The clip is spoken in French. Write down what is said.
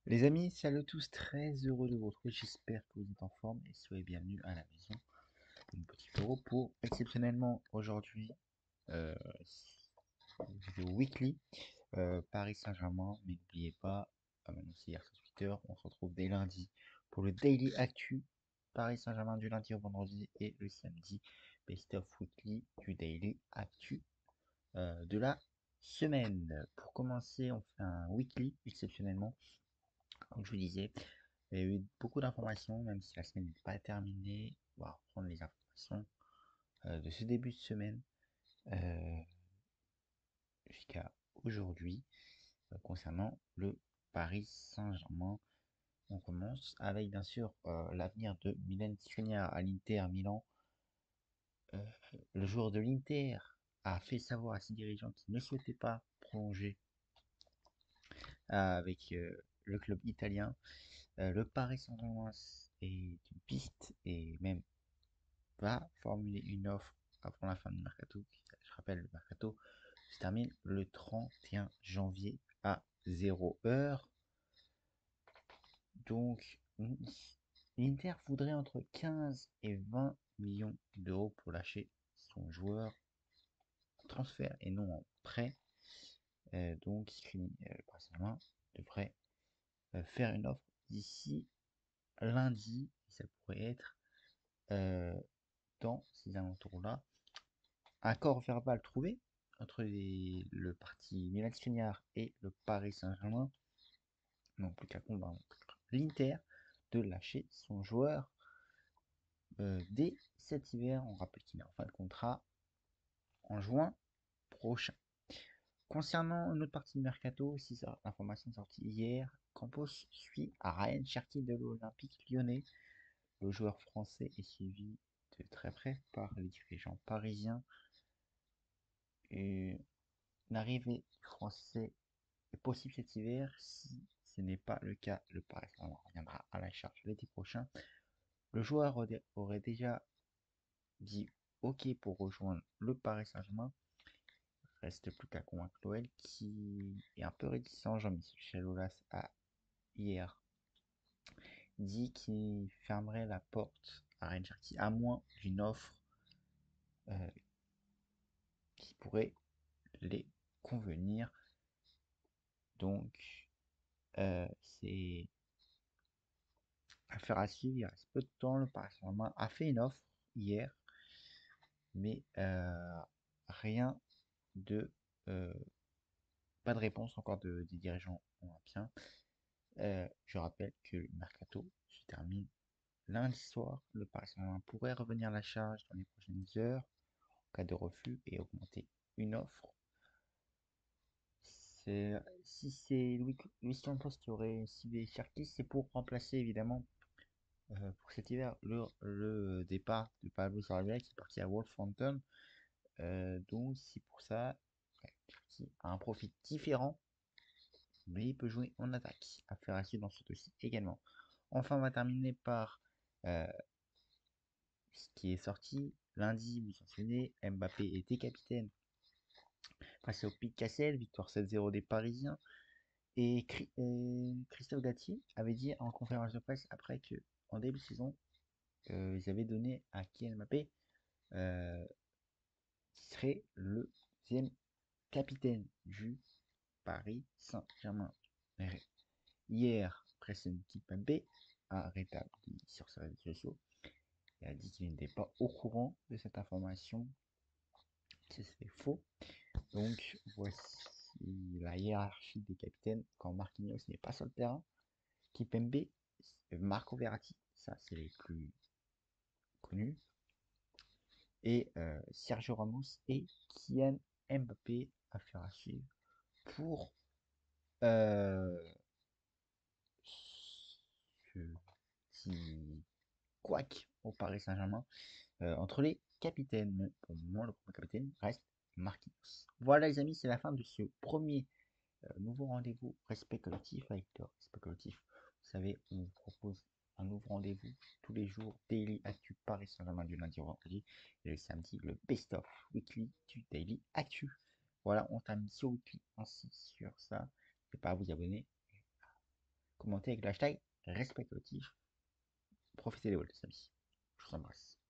Les amis, salut à tous, très heureux de vous retrouver, j'espère que vous êtes en forme et soyez bienvenus à la maison. Une petite euro pour exceptionnellement aujourd'hui, euh, vidéo weekly, Paris Saint-Germain, mais n'oubliez pas, comme annoncé hier sur Twitter, on se retrouve dès lundi pour le Daily Actu, Paris Saint-Germain du lundi au vendredi et le samedi, Best of Weekly du Daily Actu de la semaine. Pour commencer, on fait un weekly exceptionnellement, comme je vous disais. Il y a eu beaucoup d'informations, même si la semaine n'est pas terminée. On va reprendre les informations de ce début de semaine euh, jusqu'à aujourd'hui concernant le Paris Saint-Germain. On commence avec bien sûr l'avenir de Milan Skriniar à l'Inter Milan. Euh, le joueur de l'Inter a fait savoir à ses dirigeants qu'il ne souhaitait pas prolonger avec le club italien. Le Paris Saint-Germain est une piste et même va formuler une offre avant la fin du mercato. Je rappelle, le mercato se termine le 31 janvier à 0 heure. Donc, l'Inter voudrait entre 15 et 20 millions d'euros pour lâcher son joueur en transfert et non en prêt. Donc, Barcelone devrait faire une offre d'ici lundi. Ça pourrait être dans ces alentours-là. Accord verbal trouvé entre le parti Milan Skriniar et le Paris Saint-Germain. Non plus qu'à convaincre l'Inter de lâcher son joueur dès cet hiver. On rappelle qu'il est en fin de contrat en juin prochain. Concernant une autre partie du mercato, aussi l'information sortie hier, Campos suit à Ryan Cherki de l'Olympique lyonnais. Le joueur français est suivi de très près par les dirigeants parisiens. Et l'arrivée français est possible cet hiver. Si ce n'est pas le cas, le Paris Saint-Germain reviendra à la charge l'été prochain. Le joueur aurait déjà dit OK pour rejoindre le Paris Saint-Germain. Reste plus qu'à convaincre l'OL qui est un peu réticent. Jean-Michel Aulas a hier dit qu'il fermerait la porte à Ryan Cherki à moins d'une offre euh, qui pourrait les convenir. Donc, c'est affaire à suivre. Il reste peu de temps. Le Paris Saint-Germain a fait une offre hier, mais rien de euh, pas de réponse encore des dirigeants olympiens. Je rappelle que le mercato se termine lundi soir. Le Paris Saint-Germain pourrait revenir à la charge dans les prochaines heures en cas de refus et augmenter une offre. Si c'est Luis Campos qui aurait ciblé Cherki, c'est pour remplacer évidemment pour cet hiver le départ de Pablo Sarabia qui est parti à Wolverhampton. Donc c'est pour ça qui a un profil différent, mais il peut jouer en attaque. Affaire à suivre dans ce dossier également. Enfin, on va terminer par euh, ce qui est sorti. Lundi, vous vous souvenez, Mbappé était capitaine face au Pic Cassel, victoire 7-0 des Parisiens. Et Christophe Galtier avait dit en conférence de presse après que en début de saison, ils avaient donné à Kylian Mbappé euh, qui serait le deuxième capitaine du Paris Saint-Germain. Hier, Preston Kimpembe a rétabli sur ses réseaux sociaux et a dit qu'il n'était pas au courant de cette information, que c'était faux. Donc voici la hiérarchie des capitaines quand Marquinhos n'est pas sur le terrain. Kimpembe, Marco Verratti, ça c'est les plus connus, et Sergio Ramos et Kylian Mbappé à faire à suivre pour euh, ce petit couac au Paris Saint-Germain entre les capitaines. Mais pour le moment, le premier capitaine reste Marquinhos. Voilà les amis, c'est la fin de ce premier nouveau rendez-vous respect collectif avec le respect collectif. Vous savez, on vous propose un nouveau rendez-vous tous les jours, Daily Actu Paris Saint-Germain du lundi au vendredi et le samedi, le Best of Weekly du Daily Actu. Voilà, on termine ce weekly ainsi sur ça. N'hésitez pas à vous abonner, commentez avec le hashtag respect collectif. Profitez des World, les amis. Je vous embrasse.